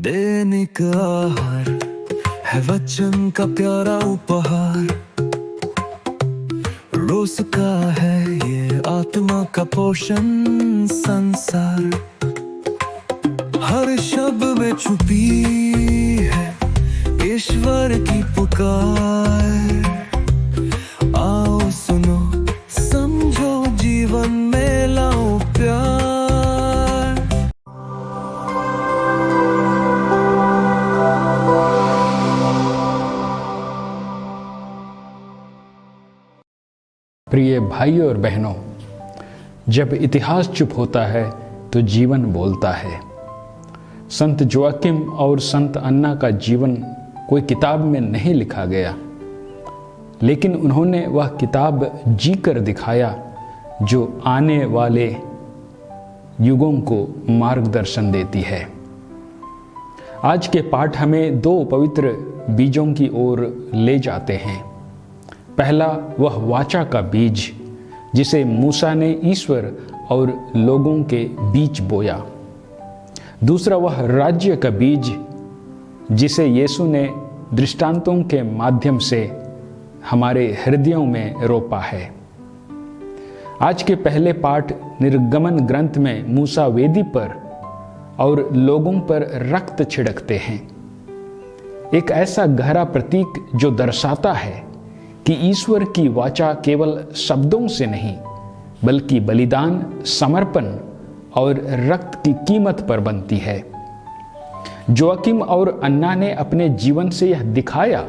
दैनिक आहार है वचन का प्यारा उपहार, रोज का है ये आत्मा का पोषण संसार। हर शब्द में छुपी है ईश्वर की पुकार। आओ सुनो समझो जीवन में लाओ प्यार। प्रिय भाइयों और बहनों, जब इतिहास चुप होता है तो जीवन बोलता है। संत जोआकिम और संत अन्ना का जीवन कोई किताब में नहीं लिखा गया, लेकिन उन्होंने वह किताब जीकर दिखाया जो आने वाले युगों को मार्गदर्शन देती है। आज के पाठ हमें दो पवित्र बीजों की ओर ले जाते हैं। पहला वह वाचा का बीज जिसे मूसा ने ईश्वर और लोगों के बीच बोया। दूसरा वह राज्य का बीज जिसे यीशु ने दृष्टांतों के माध्यम से हमारे हृदयों में रोपा है। आज के पहले पाठ निर्गमन ग्रंथ में मूसा वेदी पर और लोगों पर रक्त छिड़कते हैं। एक ऐसा गहरा प्रतीक जो दर्शाता है कि ईश्वर की वाचा केवल शब्दों से नहीं बल्कि बलिदान, समर्पण और रक्त की कीमत पर बनती है। जोआकिम और अन्ना ने अपने जीवन से यह दिखाया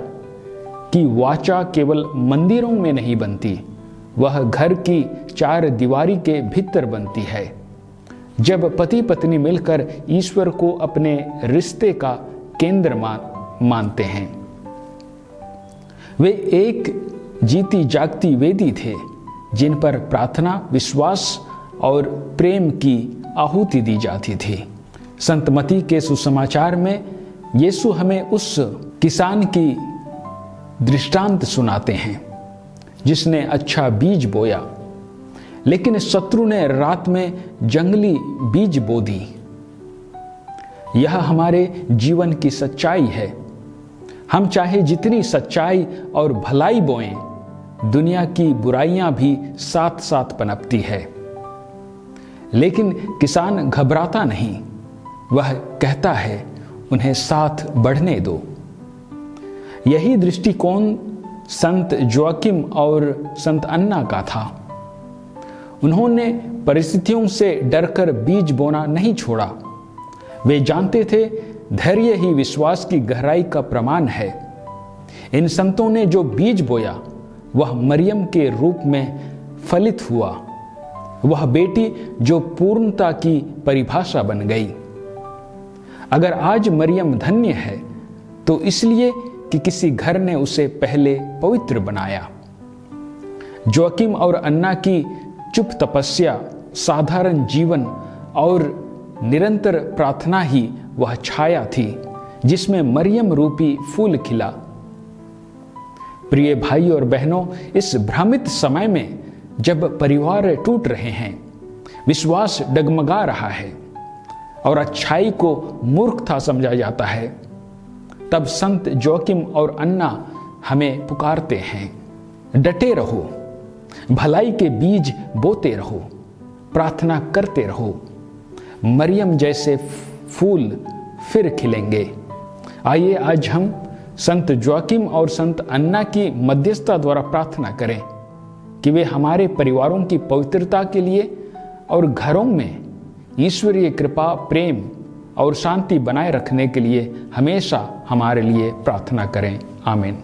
कि वाचा केवल मंदिरों में नहीं बनती, वह घर की चार दीवारी के भीतर बनती है। जब पति पत्नी मिलकर ईश्वर को अपने रिश्ते का केंद्र मानते हैं, वे एक जीती जागती वेदी थे जिन पर प्रार्थना, विश्वास और प्रेम की आहुति दी जाती थी। संत मत्ती के सुसमाचार में यीशु हमें उस किसान की दृष्टांत सुनाते हैं जिसने अच्छा बीज बोया, लेकिन शत्रु ने रात में जंगली बीज बो दी। यह हमारे जीवन की सच्चाई है। हम चाहे जितनी सच्चाई और भलाई बोएं, दुनिया की बुराइयां भी साथ साथ पनपती है। लेकिन किसान घबराता नहीं, वह कहता है उन्हें साथ बढ़ने दो। यही दृष्टिकोण संत जोआकिम और संत अन्ना का था। उन्होंने परिस्थितियों से डरकर बीज बोना नहीं छोड़ा। वे जानते थे धैर्य ही विश्वास की गहराई का प्रमाण है। इन संतों ने जो बीज बोया वह मरियम के रूप में फलित हुआ। वह बेटी जो पूर्णता की परिभाषा बन गई। अगर आज मरियम धन्य है तो इसलिए कि किसी घर ने उसे पहले पवित्र बनाया। जोआकिम और अन्ना की चुप तपस्या, साधारण जीवन और निरंतर प्रार्थना ही वह छाया थी जिसमें मरियम रूपी फूल खिला। प्रिय भाई और बहनों, इस भ्रमित समय में जब परिवार टूट रहे हैं, विश्वास डगमगा रहा है और अच्छाई को मूर्खता समझा जाता है, तब संत जोआकिम और अन्ना हमें पुकारते हैं, डटे रहो, भलाई के बीज बोते रहो, प्रार्थना करते रहो, मरियम जैसे फूल फिर खिलेंगे। आइए आज हम संत जोआकिम और संत अन्ना की मध्यस्थता द्वारा प्रार्थना करें कि वे हमारे परिवारों की पवित्रता के लिए और घरों में ईश्वरीय कृपा, प्रेम और शांति बनाए रखने के लिए हमेशा हमारे लिए प्रार्थना करें। आमीन।